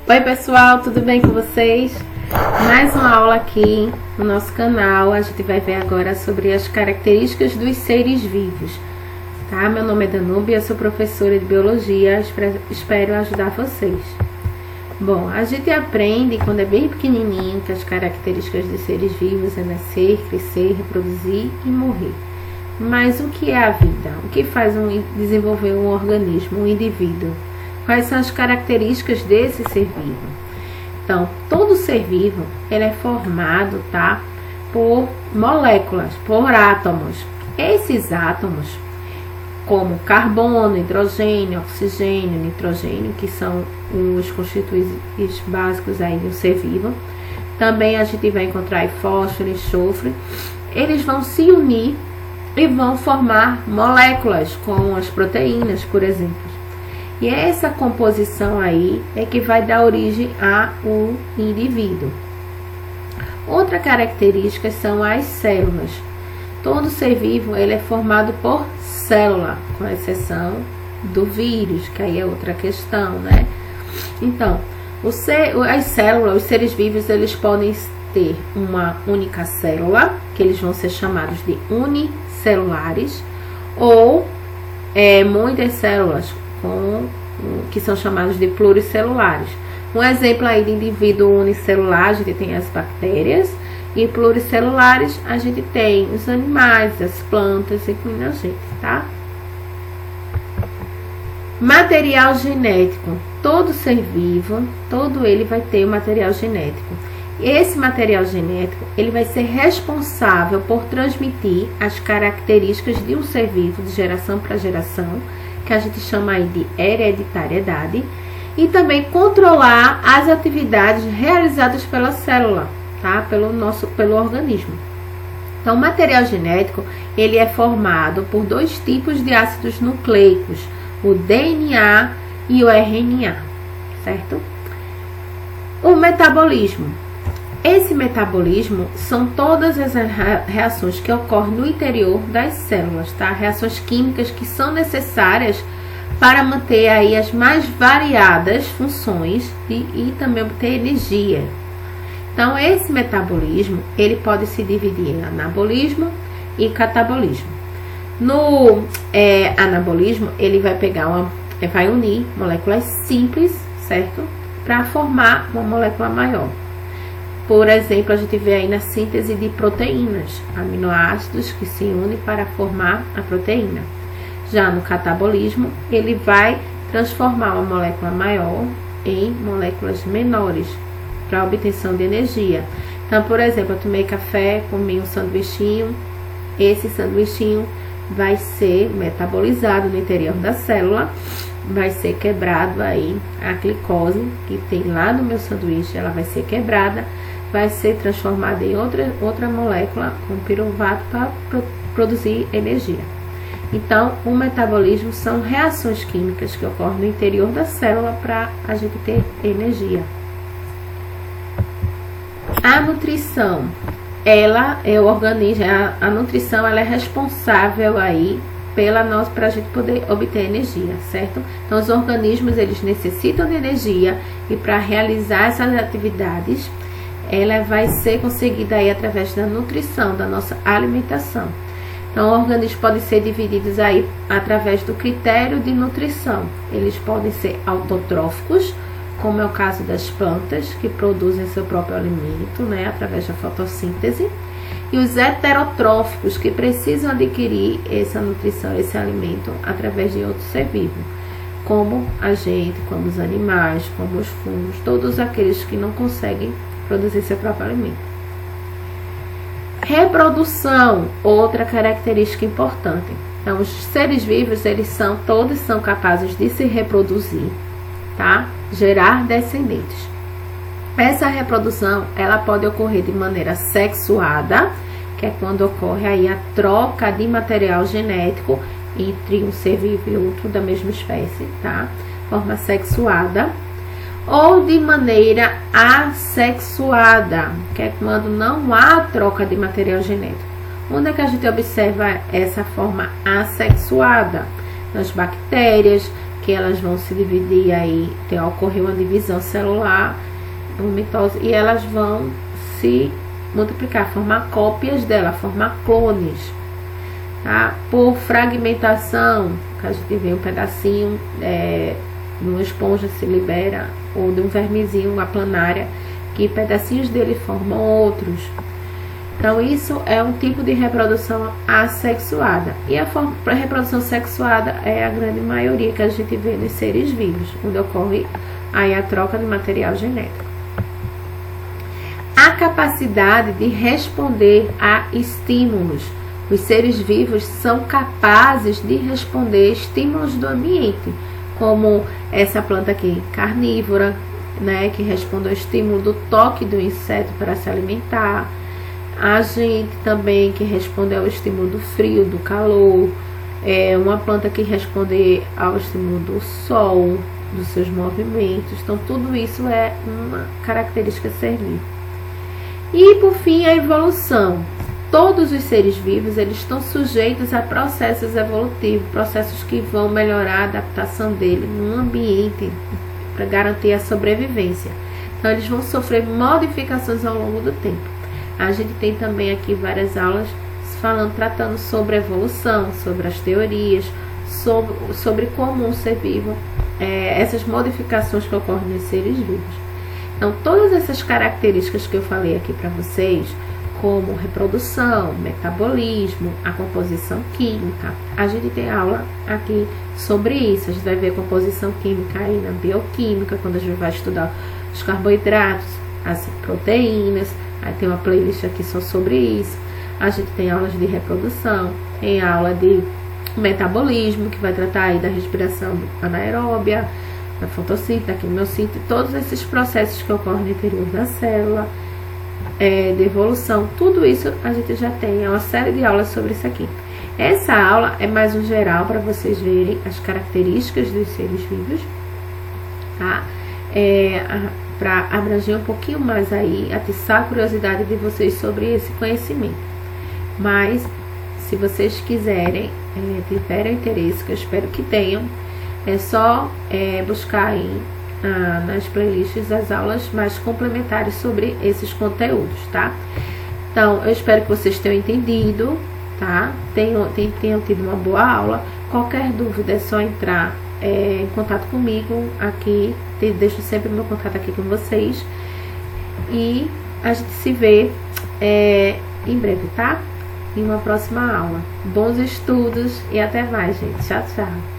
Oi pessoal, tudo bem com vocês? Mais uma aula aqui no nosso canal. A gente vai ver agora sobre as características dos seres vivos, tá? Meu nome é Danúbia, eu sou professora de biologia, espero ajudar vocês. Bom, a gente aprende quando é bem pequenininho que as características dos seres vivos é nascer, crescer, reproduzir e morrer. Mas o que é a vida? O que faz desenvolver um organismo, um indivíduo? Quais são as características desse ser vivo? Então, todo ser vivo, ele é formado, tá? Por moléculas, por átomos. Esses átomos, como carbono, hidrogênio, oxigênio, nitrogênio, que são os constituintes básicos aí do ser vivo. Também a gente vai encontrar fósforo e enxofre. Eles vão se unir e vão formar moléculas, como as proteínas, por exemplo. E essa composição aí é que vai dar origem a um indivíduo. Outra característica são as células. Todo ser vivo ele é formado por célula, com exceção do vírus, que aí é outra questão, né? Então, as células, os seres vivos, eles podem ter uma única célula, que eles vão ser chamados de unicelulares, ou muitas células que são chamados de pluricelulares. Um exemplo aí de indivíduo unicelular, a gente tem as bactérias, e pluricelulares a gente tem os animais, as plantas, incluindo a gente, tá? Material genético. Todo ser vivo, todo ele vai ter um material genético. Esse material genético, ele vai ser responsável por transmitir as características de um ser vivo de geração para geração, que a gente chama aí de hereditariedade, e também controlar as atividades realizadas pela célula, tá? Pelo organismo. Então, o material genético, ele é formado por dois tipos de ácidos nucleicos, o DNA e o RNA, certo? O metabolismo. Esse metabolismo são todas as reações que ocorrem no interior das células, tá? Reações químicas que são necessárias para manter aí as mais variadas funções e também obter energia. Então, esse metabolismo, ele pode se dividir em anabolismo e catabolismo. No anabolismo, ele vai unir moléculas simples, certo? Para formar uma molécula maior. Por exemplo, a gente vê aí na síntese de proteínas, aminoácidos que se unem para formar a proteína. Já no catabolismo, ele vai transformar uma molécula maior em moléculas menores para a obtenção de energia. Então, por exemplo, eu tomei café, comi um sanduichinho, esse sanduichinho vai ser metabolizado no interior da célula, vai ser quebrado aí a glicose que tem lá no meu sanduíche, ela vai ser quebrada, vai ser transformada em outra molécula com piruvato para produzir energia. Então, o metabolismo são reações químicas que ocorrem no interior da célula para a gente ter energia. A nutrição, ela é o organismo, a nutrição ela é responsável aí para a gente poder obter energia, certo? Então, os organismos, eles necessitam de energia e para realizar essas atividades, ela vai ser conseguida aí através da nutrição, da nossa alimentação. Então, organismos podem ser divididos aí através do critério de nutrição. Eles podem ser autotróficos, como é o caso das plantas, que produzem seu próprio alimento, né, através da fotossíntese. E os heterotróficos, que precisam adquirir essa nutrição, esse alimento, através de outro ser vivo, como a gente, como os animais, como os fungos, todos aqueles que não conseguem produzir seu próprio alimento. Reprodução, outra característica importante. Então, os seres vivos, todos são capazes de se reproduzir, tá? Gerar descendentes. Essa reprodução, ela pode ocorrer de maneira sexuada, que é quando ocorre aí a troca de material genético entre um ser vivo e outro da mesma espécie, tá? Forma sexuada. Ou de maneira assexuada, que é quando não há troca de material genético. Onde é que a gente observa essa forma assexuada? Nas bactérias, que elas vão se dividir aí, ocorrer uma divisão celular, uma mitose, e elas vão se multiplicar, formar cópias dela, formar clones, tá? Por fragmentação, que a gente vê um pedacinho de uma esponja se libera, ou de um vermezinho, uma planária, que pedacinhos dele formam outros. Então isso é um tipo de reprodução assexuada. E a reprodução sexuada é a grande maioria que a gente vê nos seres vivos, onde ocorre aí a troca de material genético. A capacidade de responder a estímulos. Os seres vivos são capazes de responder estímulos do ambiente, como essa planta aqui, carnívora, né, que responde ao estímulo do toque do inseto para se alimentar. A gente também que responde ao estímulo do frio, do calor. Uma planta que responde ao estímulo do sol, dos seus movimentos. Então, tudo isso é uma característica ser vivo. E, por fim, a evolução. Todos os seres vivos, eles estão sujeitos a processos evolutivos, processos que vão melhorar a adaptação dele no ambiente para garantir a sobrevivência. Então, eles vão sofrer modificações ao longo do tempo. A gente tem também aqui várias aulas tratando sobre a evolução, sobre as teorias, sobre como um ser vivo, essas modificações que ocorrem nos seres vivos. Então, todas essas características que eu falei aqui para vocês, como reprodução, metabolismo, a composição química, a gente tem aula aqui sobre isso. A gente vai ver a composição química aí na bioquímica, quando a gente vai estudar os carboidratos, as proteínas. Aí tem uma playlist aqui só sobre isso. A gente tem aulas de reprodução, tem aula de metabolismo, que vai tratar aí da respiração anaeróbia, da fotossíntese, da quimiossíntese, todos esses processos que ocorrem no interior da célula, de evolução. Tudo isso a gente já tem, uma série de aulas sobre isso aqui. Essa aula é mais um geral para vocês verem as características dos seres vivos, tá? Para abranger um pouquinho mais aí, atiçar a curiosidade de vocês sobre esse conhecimento. Mas, se vocês quiserem, tiverem interesse, que eu espero que tenham, é só buscar aí nas playlists as aulas mais complementares sobre esses conteúdos, tá? Então, eu espero que vocês tenham entendido, tá? Tenham tido uma boa aula. Qualquer dúvida é só entrar em contato comigo aqui. Deixo sempre meu contato aqui com vocês. E a gente se vê em breve, tá? Em uma próxima aula. Bons estudos e até mais, gente. Tchau, tchau.